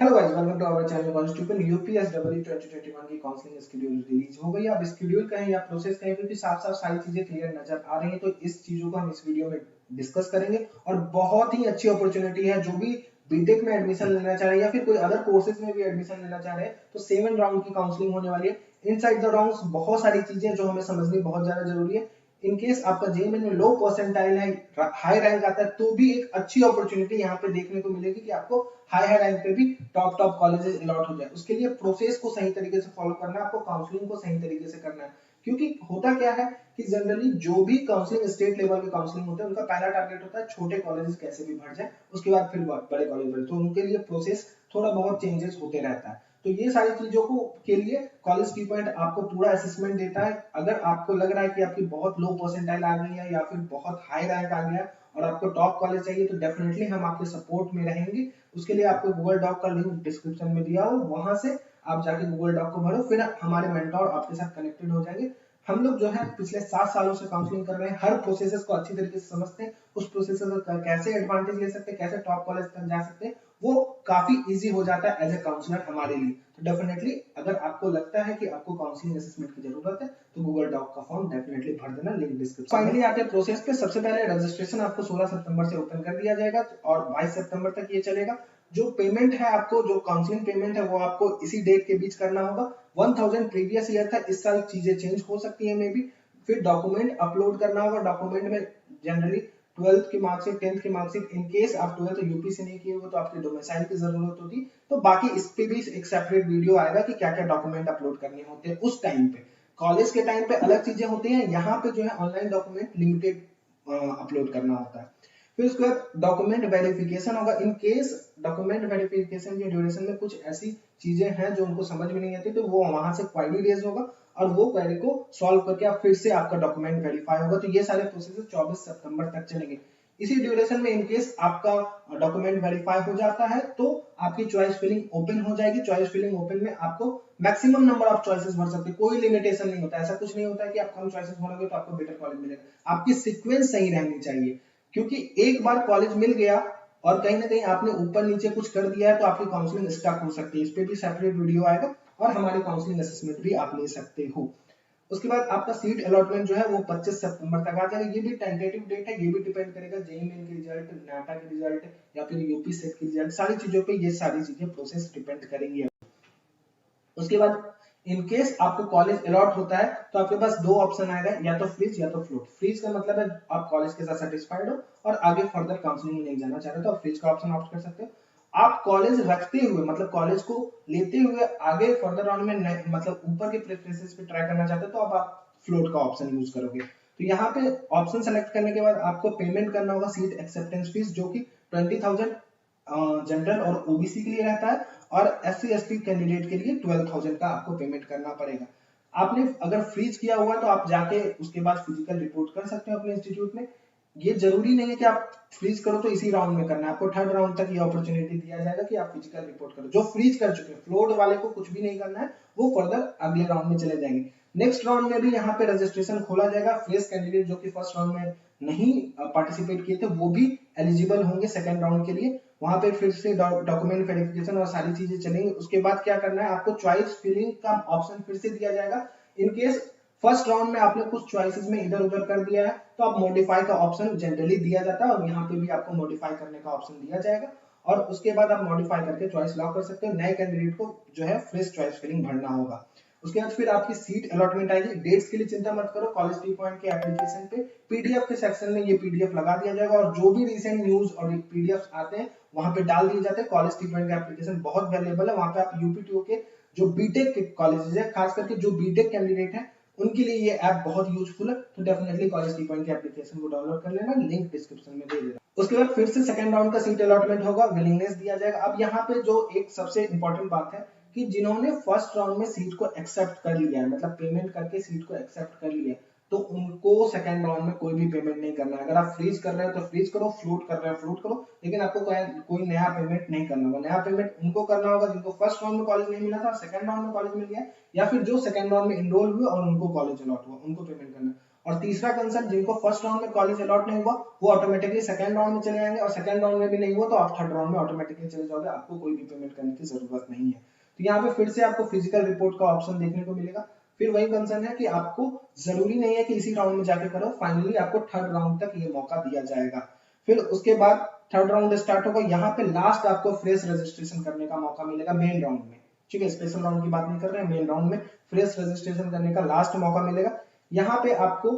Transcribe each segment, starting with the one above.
Hello guys, welcome to our channel constitution. UPSW 2021 की counselling schedule release हो गई। अब शेड्यूल कहें या प्रोसेस कहें, क्योंकि साफ साफ सारी चीजें क्लियर नजर आ रही हैं, तो इस चीजों को हम इस वीडियो में डिस्कस करेंगे। और बहुत ही अच्छी अपॉर्चुनिटी है, जो भी बीटेक में एडमिशन लेना चाह रहे हैं या फिर कोई अदर कोर्सेज में भी एडमिशन लेना चाह रहे हैं, तो 7 राउंड की काउंसलिंग होने वाली है। इनसाइड द राउंड्स बहुत सारी चीजें जो हमें समझनी बहुत ज्यादा जरूरी है। इन केस आपका जेईई में लो परसेंटाइल है, हाई रैंक आता है, तो भी एक अच्छी अपॉर्चुनिटी यहाँ पे देखने को मिलेगी कि आपको हाई हाई रैंक पे भी टॉप टॉप कॉलेजेस अलॉट हो जाए। उसके लिए प्रोसेस को सही तरीके से फॉलो करना है, आपको काउंसलिंग को सही तरीके से करना है। क्योंकि होता क्या है कि जनरली जो भी काउंसलिंग स्टेट लेवल के काउंसलिंग होते हैं, उनका पहला टारगेट होता है छोटे कॉलेजेस कैसे भी भर जाए, उसके बाद फिर बड़े कॉलेज बढ़े। तो उनके लिए प्रोसेस थोड़ा बहुत चेंजेस होते रहता है। तो ये सारी चीजों को के लिए कॉलेज की पॉइंट आपको पूरा असेसमेंट देता है। अगर आपको लग रहा है कि आपकी बहुत लो परसेंटाइल आ गई है या फिर बहुत हाई रैंक आ गया और आपको टॉप कॉलेज चाहिए, तो डेफिनेटली हम आपके सपोर्ट में रहेंगे। उसके लिए आपको गूगल डॉक का लिंक डिस्क्रिप्शन में दिया हो, वहां से आप जाके गूगल डॉक को भरो, फिर हमारे मेंटोर आपके साथ कनेक्टेड हो जाएंगे। हम लोग जो है पिछले 7 सालों से काउंसलिंग कर रहे हैं, हर प्रोसेसेस को अच्छी तरीके से समझते हैं, उस प्रोसेस का कैसे एडवांटेज ले सकते हैं, कैसे टॉप कॉलेज तक जा सकते हैं, वो काफी इजी हो जाता है एज ए काउंसलर हमारे लिए। तो डेफिनेटली अगर आपको लगता है कि आपको काउंसलिंग असेसमेंट की जरूरत है, तो गूगल डॉक का फॉर्म डेफिनेटली भर देना, लिंक डिस्क्रिप्शन। फाइनली आते हैं प्रोसेस पे। सबसे पहले रजिस्ट्रेशन आपको 16 सितंबर से ओपन कर दिया जाएगा और 22 सितंबर तक ये चलेगा। जो पेमेंट है, आपको जो काउंसलिंग पेमेंट है, वो आपको इसी डेट के बीच करना होगा। 1000 प्रीवियस ईयर था, इस साल चीजें चेंज हो सकती है मे बी। फिर डॉक्यूमेंट अपलोड करना होगा। डॉक्यूमेंट में जनरली 12th की मार्कशीट, 10th की मार्कशीट, इन केस आप 12th यूपी से नहीं किए हो तो आपके डोमिसाइल की जरूरत होती। तो बाकी इस पे भी एक सेपरेट वीडियो आएगा कि क्या क्या डॉक्यूमेंट अपलोड करने होते हैं उस टाइम पे। कॉलेज के टाइम पे अलग चीजें होती हैं, यहाँ पे जो है ऑनलाइन डॉक्यूमेंट लिमिटेड अपलोड करना होता है। फिर उसके बाद डॉक्यूमेंट वेरिफिकेशन होगा। इन केस डॉक्यूमेंट वेरिफिकेशन के ड्यूरेशन में कुछ ऐसी चीजें हैं जो उनको समझ में नहीं आती, तो वो वहां से क्वारी रेज होगा और वो क्वेरी को सॉल्व करके आप फिर से आपका डॉक्यूमेंट वेरीफाई होगा। तो ये सारे प्रोसेस 24 सितंबर तक चलेंगे। इसी ड्यूरेशन में इनकेस आपका डॉक्यूमेंट वेरीफाई हो जाता है, तो आपकी चॉइस फिलिंग ओपन हो जाएगी। चॉइस फिलिंग ओपन में आपको मैक्सिमम नंबर ऑफ चॉइसेस भर सकते हैं, कोई लिमिटेशन नहीं होता। ऐसा कुछ नहीं होता है कि आप कम चॉइसेस भरोगे तो आपको बेटर कॉलेज मिलेगा। आपकी सीक्वेंस सही रहनी चाहिए, क्योंकि एक बार कॉलेज मिल गया और कहीं ना कहीं आपने ऊपर नीचे कुछ कर दिया है, तो आपकी काउंसलिंग स्टक हो सकती है। इस पे भी सेपरेट वीडियो आएगा और हमारी काउंसलिंग असेसमेंट भी आप ले सकते हो। उसके बाद आपका सीट अलॉटमेंट जो है वो 25 सितंबर तक आ जाएगा। ये भी टेंटेटिव डेट है, ये भी डिपेंड करेगा जेईई मेन के रिजल्ट, नाटा के रिजल्ट या फिर यूपी सेट के रिजल्ट, सारी चीजों पे ये सारी चीजें प्रोसेस डिपेंड करेंगी। उसके बाद इन केस आपको कॉलेज अलॉट होता है, तो आपके पास दो ऑप्शन आएगा, या तो फ्रीज या तो फ्लोट। फ्रीज का मतलब है आप कॉलेज के साथ सेटिस्फाइड हो और आगे फर्दर काउंसलिंग में नहीं जाना चाह रहे, तो आप फ्रीज का ऑप्शन ऑप्ट कर सकते हो। आप कॉलेज रखते हुए, मतलब कॉलेज को लेते हुए आगे फर्दर राउंड में मतलब ऊपर के प्रेफरेंसेस पे ट्राई करना चाहते हो, तो आप फ्लोट का ऑप्शन यूज करोगे। तो यहाँ पे ऑप्शन सेलेक्ट करने के बाद आपको पेमेंट करना होगा सीट एक्सेप्टेंस फीस, जो कि 20,000 जनरल और ओबीसी के लिए रहता है, और एससी एसटी कैंडिडेट के लिए 12,000 का आपको पेमेंट करना पड़ेगा। आपने अगर फ्रीज किया हुआ तो आप जाके उसके बाद फिजिकल रिपोर्ट कर सकते हो अपने इंस्टीट्यूट में। ये जरूरी नहीं है कि आप फ्रीज करो तो इसी राउंड में करना है, आपको थर्ड राउंड तक ये अपॉर्चुनिटी दिया जाएगा कि आप फिजिकल रिपोर्ट करो। जो फ्रीज कर चुके हैं, फ्लोट वाले को कुछ भी नहीं करना है, वो फर्दर अगले राउंड में चले जाएंगे। नेक्स्ट राउंड में भी यहाँ पे रजिस्ट्रेशन खोला जाएगा। फ्रेश कैंडिडेट जो कि फर्स्ट राउंड में नहीं पार्टिसिपेट किए थे, वो भी एलिजिबल होंगे सेकेंड राउंड के लिए। वहां पे फिर से डॉक्यूमेंट वेरिफिकेशन और सारी चीजें चलेंगी। उसके बाद क्या करना है, आपको चॉइस फिलिंग का ऑप्शन फिर से दिया जाएगा। इन केस फर्स्ट राउंड में आपने कुछ चॉइसेस में इधर उधर कर दिया है, तो आप मॉडिफाई का ऑप्शन जनरली दिया जाता है, और यहाँ पे भी आपको मॉडिफाई करने का ऑप्शन दिया जाएगा, और उसके बाद आप मॉडिफाई करके चॉइस लॉक कर सकते हो। नए कैंडिडेट को जो है फ्रेश चॉइस फिलिंग भरना होगा। उसके बाद फिर आपकी सीट अलॉटमेंट आएगी। डेट्स के लिए चिंता मत करो, कॉलेज टी पॉइंट के एप्लीकेशन पे पीडीएफ के सेक्शन में ये पीडीएफ लगा दिया जाएगा, और जो भी रिसेंट न्यूज और पीडीएफ आते हैं वहां पे डाल दिए जाते हैं। कॉलेज टी पॉइंट का एप्लीकेशन बहुत वैल्यूएबल है, वहां पे आप यूपीटीओ के जो बीटेक के कॉलेजेस है, खास करके जो बीटेक कैंडिडेट है, उनके लिए ये ऐप बहुत यूजफुल है। तो डेफिनेटली कॉलेज टी पॉइंट के एप्लीकेशन को डाउनलोड कर लेना, लिंक डिस्क्रिप्शन में दे देना। उसके बाद फिर से सेकंड राउंड का सीट अलॉटमेंट होगा, विलिंगनेस दिया जाएगा। अब यहाँ पे जो एक सबसे इंपॉर्टेंट बात है कि जिन्होंने फर्स्ट राउंड में सीट को एक्सेप्ट कर लिया है, मतलब पेमेंट करके सीट को एक्सेप्ट कर लिया है, तो उनको सेकंड राउंड में कोई भी पेमेंट नहीं करना है। अगर आप फ्रीज कर रहे हो तो फ्रीज करो, फ्लोट कर रहे हो फ्लोट करो, लेकिन आपको कोई नया पेमेंट नहीं करना होगा। नया पेमेंट उनको करना होगा जिनको फर्स्ट राउंड में कॉलेज नहीं मिला था, सेकंड राउंड में कॉलेज मिल गया, या फिर जो सेकंड राउंड में इनरोल हुए और उनको कॉलेज अलॉट हुआ, उनको पेमेंट करना है। और तीसरा कंसर्न, जिनको फर्स्ट राउंड में कॉलेज अलॉट नहीं हुआ वो ऑटोमेटिकली सेकंड राउंड में चले जाएंगे, और सेकंड राउंड में भी नहीं हुआ तो आप थर्ड राउंड में ऑटोमेटिकली चले जाओगे, आपको कोई भी पेमेंट करने की जरूरत नहीं है। तो यहाँ पे फिर से आपको फिजिकल रिपोर्ट का ऑप्शन देखने को मिलेगा। फिर वही कंसर्न है कि आपको जरूरी नहीं है कि इसी राउंड में जाके करो, फाइनली आपको थर्ड राउंड तक ये मौका दिया जाएगा। फिर उसके बाद थर्ड राउंड स्टार्ट होगा, यहाँ पे लास्ट आपको फ्रेश रजिस्ट्रेशन करने का मौका मिलेगा मेन राउंड में, ठीक है, स्पेशल राउंड की बात नहीं कर रहे हैं, मेन राउंड में फ्रेश रजिस्ट्रेशन करने का लास्ट मौका मिलेगा। यहाँ पे आपको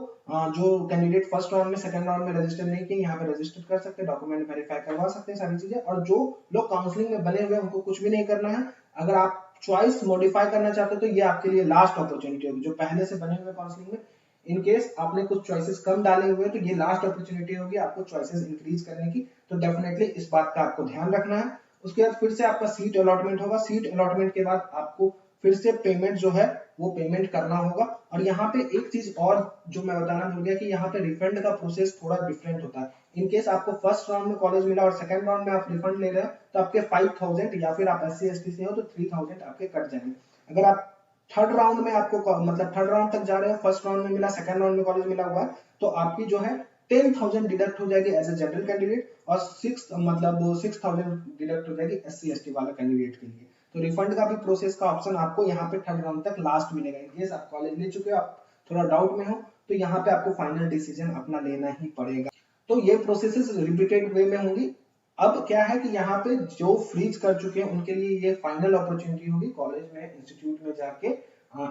जो कैंडिडेट फर्स्ट राउंड में सेकंड राउंड में रजिस्टर नहीं किए, यहाँ पे रजिस्टर कर सकते हैं, डॉक्यूमेंट वेरीफाई करवा सकते हैं, सारी चीजें। और जो लोग काउंसलिंग में बने हुए हैं उनको कुछ भी नहीं करना है। अगर आप चॉइस मॉडिफाई करना चाहते हो तो ये आपके लिए लास्ट अपॉर्चुनिटी होगी। जो पहले से बने हुए काउंसलिंग में इन केस आपने कुछ चॉइसेस कम डाले हुए तो ये लास्ट अपॉर्चुनिटी होगी आपको चॉइसेस इंक्रीज करने की। तो डेफिनेटली इस बात का आपको ध्यान रखना है। उसके बाद फिर से आपका सीट अलॉटमेंट होगा। सीट अलॉटमेंट के बाद आपको फिर से पेमेंट जो है वो पेमेंट करना होगा। और यहाँ पे एक चीज और जो मैं बताना भूल गया कि यहाँ पे रिफंड का प्रोसेस थोड़ा डिफरेंट होता है। इन केस आपको फर्स्ट राउंड में कॉलेज मिला और सेकंड राउंड में आप रिफंड ले रहे हो तो आपके 5000 या फिर आप SC/ST से हो तो 3000 आपके कट जाएंगे। अगर आप थर्ड राउंड में आपको मतलब थर्ड राउंड तक जा रहे हो, फर्स्ट राउंड में मिला, सेकंड राउंड में कॉलेज मिला हुआ है, तो आपकी जो है 10,000 डिडक्ट हो जाएगी एज ए जनरल कैंडिडेट और 6,000 डिडक्ट हो जाएगी SC/ST वाले कैंडिडेट के लिए। तो रिफंड का भी प्रोसेस का ऑप्शन आपको यहाँ पे थर्ड राउंड तक लास्ट मिलेगा। इन केस आप कॉलेज ले चुके हो, आप थोड़ा डाउट में हो, तो यहाँ पे आपको फाइनल डिसीजन अपना लेना ही पड़ेगा। तो ये प्रोसेसेस रिपीटेड वे में होंगी। अब क्या है कि यहाँ पे जो फ्रीज कर चुके हैं उनके लिए ये फाइनल अपॉर्चुनिटी होगी कॉलेज में, इंस्टीट्यूट में जाके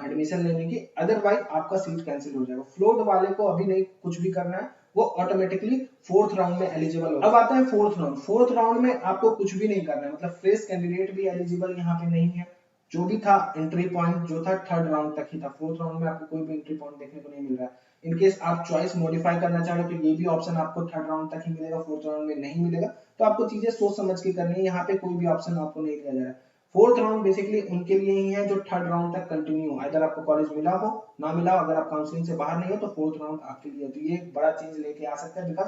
एडमिशन लेने की, अदरवाइज आपका सीट कैंसिल हो जाएगा। फ्लोट वाले को अभी नहीं कुछ भी करना है, वो ऑटोमेटिकली फोर्थ राउंड में एलिजिबल होगा। अब आता है फोर्थ राउंड। फोर्थ राउंड में आपको कुछ भी नहीं करना है, मतलब फ्रेश कैंडिडेट भी एलिजिबल यहाँ पे नहीं है। जो भी था एंट्री पॉइंट जो था थर्ड राउंड तक ही था, फोर्थ राउंड में आपको कोई भी एंट्री पॉइंट देखने को नहीं मिल रहा है। इनकेस आप चॉइस मॉडिफाई करना चाह रहे हो तो ये भी ऑप्शन आपको थर्ड राउंड तक ही मिलेगा, फोर्थ राउंड में नहीं मिलेगा। तो आपको चीजें सोच समझ के करनी है, यहाँ पे कोई भी ऑप्शन आपको नहीं दिया जा रहा है। फोर्थ राउंड बेसिकली उनके लिए ही है जो थर्ड राउंड तक कंटिन्यू हो, अगर आपको कॉलेज मिला हो ना मिला हो, अगर आप काउंसलिंग से बाहर नहीं हो तो फोर्थ राउंड आपके लिए। तो ये बड़ा चेंज लेके आ सकता है, बिकॉज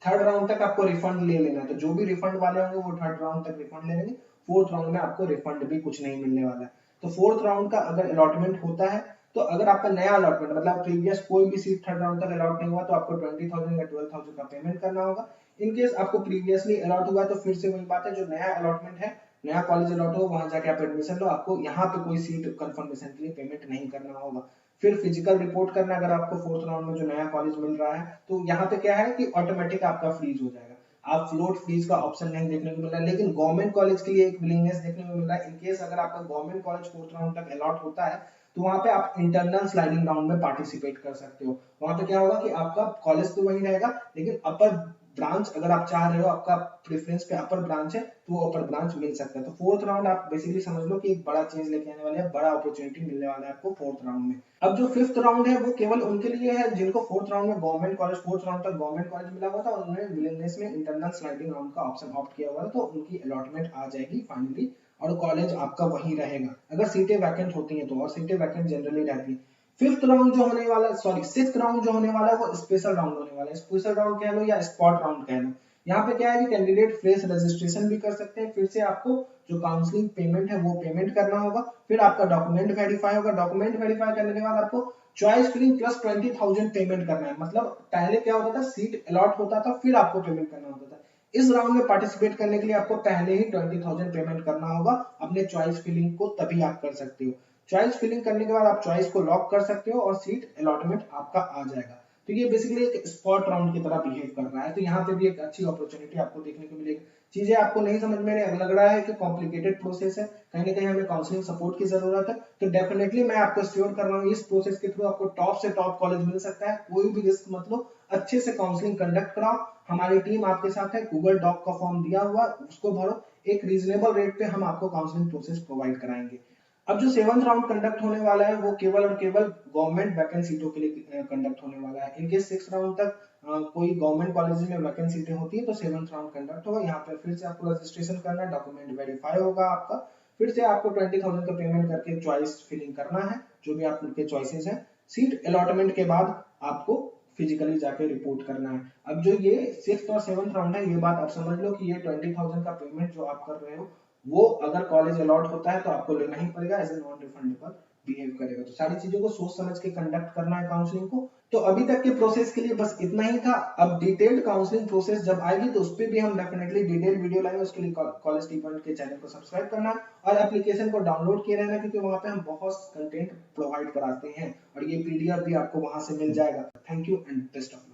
थर्ड राउंड तक आपको रिफंड ले लेना है। तो जो भी रिफंड वाले होंगे वो थर्ड राउंड तक रिफंड ले लेंगे, फोर्थ राउंड में आपको रिफंड भी कुछ नहीं मिलने वाला है। तो फोर्थ राउंड का अगर अलॉटमेंट होता है तो अगर आपका नया अलॉटमेंट मतलब प्रीवियस कोई भी सीट थर्ड राउंड तक अलॉट नहीं हुआ तो आपको 20,000 या 12,000 का पेमेंट करना होगा। इनकेस आपको प्रीवियसली अलॉट हुआ तो फिर से वही बात है, जो नया अलॉटमेंट है, नया कॉलेज अलॉट हो, वहां जाके आप एडमिशन लो, आपको यहाँ पे कोई सीट कंफर्मेशन के लिए पेमेंट नहीं करना होगा। फिर फिजिकल रिपोर्ट करना अगर आपको फोर्थ राउंड में जो नया कॉलेज मिल रहा है, तो यहाँ पे क्या है कि ऑटोमेटिक आपका फ्रीज हो जाएगा। आप फ्लोट फ्रीज का ऑप्शन नहीं देखने को मिल रहा है, लेकिन गवर्नमेंट कॉलेज के लिए एक विलिंगनेस देखने को मिल रहा है। इनकेस अगर आपका गवर्नमेंट कॉलेज फोर्थ राउंड तक अलॉट होता है तो वहां पे आप इंटरनल स्लाइडिंग राउंड में पार्टिसिपेट कर सकते हो। वहां पे क्या होगा कि आपका कॉलेज तो वही रहेगा, लेकिन अपर ब्रांच अगर आप चाह रहे हो, आपका प्रेफरेंस पे अपर ब्रांच है तो वो अपर ब्रांच मिल सकता है। तो फोर्थ राउंड आप बेसिकली समझ लो कि एक बड़ा चेंज लेके आने वाले हैं, बड़ा अपॉर्चुनिटी मिलने वाला है आपको फोर्थ राउंड में। अब जो फिफ्थ राउंड है वो केवल उनके लिए है जिनको फोर्थ राउंड में गवर्नमेंट कॉलेज, फोर्थ राउंड तक गवर्नमेंट कॉलेज मिला हुआ था और उन्होंने विलिंगनेस में इंटरनल स्लाइडिंग राउंड का ऑप्शन ऑप्ट किया हुआ था, तो उनकी अलॉटमेंट आ जाएगी फाइनली और कॉलेज आपका वही रहेगा अगर सीटें वैकेंट होती हैं तो, और सीटें वैकेंट जनरली रहती है। फिफ्थ राउंड जो होने वाला, सॉरी सिक्स्थ राउंड जो होने वाला है वो स्पेशल राउंड होने वाला है। स्पेशल राउंड कह लो या स्पॉट राउंड कह लो। यहाँ पे क्या है कि कैंडिडेट फ्रेश रजिस्ट्रेशन भी कर सकते हैं, फिर से आपको जो काउंसलिंग पेमेंट है वो पेमेंट करना होगा, फिर आपका डॉक्यूमेंट वेरीफाई होगा। डॉक्यूमेंट वेरीफाई करने के बाद आपको चॉइस फिलिंग प्लस 20,000 पेमेंट करना है। मतलब पहले क्या होता था, सीट अलॉट होता था फिर आपको पेमेंट करना होता था। इस राउंड में पार्टिसिपेट करने के लिए आपको पहले ही 20,000 पेमेंट करना होगा अपने चॉइस फिलिंग को, तभी आप कर सकते हो। चॉइस फिलिंग करने के बाद आप चॉइस को लॉक कर सकते हो और सीट अलॉटमेंट आपका आ जाएगा। तो ये बेसिकली एक स्पॉट राउंड की तरह बिहेव कर रहा है। तो यहाँ पे भी एक अच्छी अपॉर्चुनिटी आपको देखने को मिलेगी। चीजें आपको नहीं समझ में लग रहा है कि कॉम्प्लिकेटेड प्रोसेस है, कहीं ना कहीं हमें काउंसलिंग सपोर्ट की जरूरत है, तो डेफिनेटली मैं आपको श्योर कर रहा हूँ इस प्रोसेस के थ्रू आपको टॉप से टॉप कॉलेज मिल सकता है। कोई भी रिस्क मत लो, अच्छे से काउंसलिंग कंडक्ट कराओ, हमारी टीम आपके साथ है। गूगल डॉक का फॉर्म दिया हुआ उसको भरो, एक रीजनेबल रेट पे हम आपको काउंसलिंग प्रोसेस प्रोवाइड कराएंगे। अब जो सेवंथ राउंड कंडक्ट होने वाला है वो केवल और केवल गवर्नमेंट वैकेंट सीटों के लिए कंडक्ट होने वाला है। इनके सिक्स राउंड तक कोई गवर्नमेंट कॉलेज में वैकेंट सीटें होती है तो सेवंथ राउंड कंडक्ट होगा। यहाँ पे फिर से आपको रजिस्ट्रेशन करना है, डॉक्यूमेंट वेरीफाई होगा आपका, फिर से आपको 20,000 का पेमेंट करके चॉइस फिलिंग करना है जो भी आपके चॉइसेस हैं। सीट अलॉटमेंट के बाद आपको फिजिकली जाके रिपोर्ट करना है। अब जो ये सिक्स्थ और सेवंथ राउंड है, ये बात आप समझ लो कि ये 20,000 का पेमेंट जो आप कर रहे हो वो अगर कॉलेज अलॉट होता है तो आपको लेना ही पड़ेगा as a non refundable behave करेगा। तो सारी चीजों को सोच समझ के कंडक्ट करना है काउंसलिंग को। तो अभी तक के प्रोसेस के लिए बस इतना ही था। अब डिटेल्ड काउंसलिंग प्रोसेस जब आएगी तो उस पर भी हम डेफिनेटली डिटेल वीडियो लाएंगे। उसके लिए कॉलेज टी पॉइंट के चैनल को सब्सक्राइब करना और एप्लीकेशन को डाउनलोड किए रहना, क्योंकि वहां पे हम बहुत कंटेंट प्रोवाइड कराते हैं और ये पीडीएफ भी आपको वहां से मिल जाएगा। Thank you and best of